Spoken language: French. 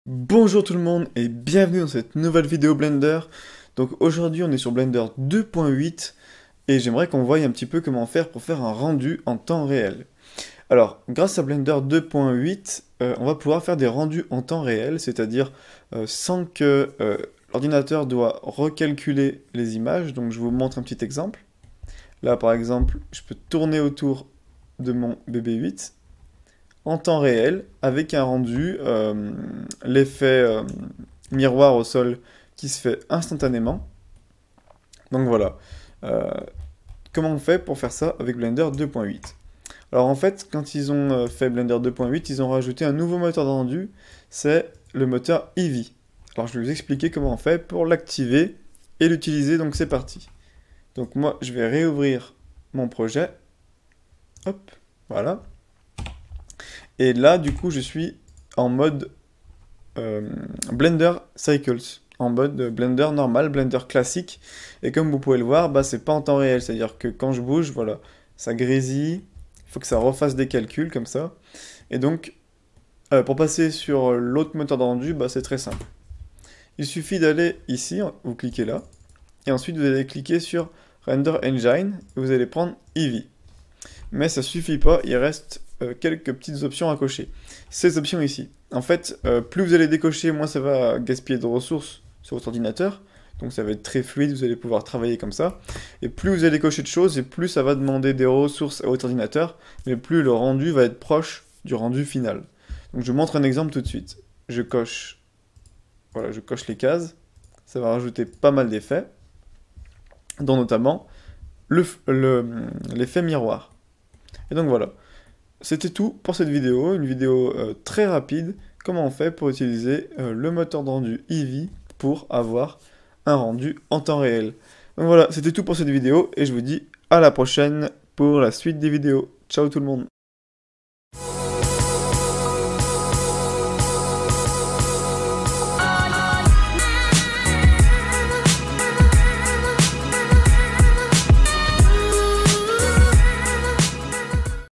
Bonjour tout le monde et bienvenue dans cette nouvelle vidéo Blender. Donc aujourd'hui on est sur Blender 2.8 et j'aimerais qu'on voie un petit peu comment faire pour faire un rendu en temps réel. Alors grâce à Blender 2.8 on va pouvoir faire des rendus en temps réel, c'est-à-dire sans que l'ordinateur doit recalculer les images. Donc je vous montre un petit exemple. Là par exemple je peux tourner autour de mon BB8 en temps réel avec un rendu, l'effet miroir au sol qui se fait instantanément. Donc voilà. Euh, Comment on fait pour faire ça avec Blender 2.8? Alors en fait, quand ils ont fait Blender 2.8, ils ont rajouté un nouveau moteur de rendu, c'est le moteur Eevee. Alors je vais vous expliquer comment on fait pour l'activer et l'utiliser, donc c'est parti. Donc moi, je vais réouvrir mon projet. Hop, voilà. Et là, du coup, je suis en mode Blender Cycles, en mode Blender normal, Blender classique. Et comme vous pouvez le voir, bah, c'est pas en temps réel, c'est-à-dire que quand je bouge, voilà, ça grésille, il faut que ça refasse des calculs comme ça. Et donc, pour passer sur l'autre moteur de rendu, bah, c'est très simple. Il suffit d'aller ici, vous cliquez là, et ensuite vous allez cliquer sur Render Engine, et vous allez prendre Eevee. Mais ça suffit pas, il reste quelques petites options à cocher. Ces options ici. En fait, plus vous allez décocher, moins ça va gaspiller de ressources sur votre ordinateur. Donc ça va être très fluide, vous allez pouvoir travailler comme ça. Et plus vous allez cocher de choses, et plus ça va demander des ressources à votre ordinateur, mais plus le rendu va être proche du rendu final. Donc je vous montre un exemple tout de suite. Je coche, voilà, je coche les cases. Ça va rajouter pas mal d'effets, dont notamment l'effet miroir. Et donc voilà. C'était tout pour cette vidéo, une vidéo très rapide, comment on fait pour utiliser le moteur de rendu Eevee pour avoir un rendu en temps réel. Donc voilà, c'était tout pour cette vidéo et je vous dis à la prochaine pour la suite des vidéos. Ciao tout le monde!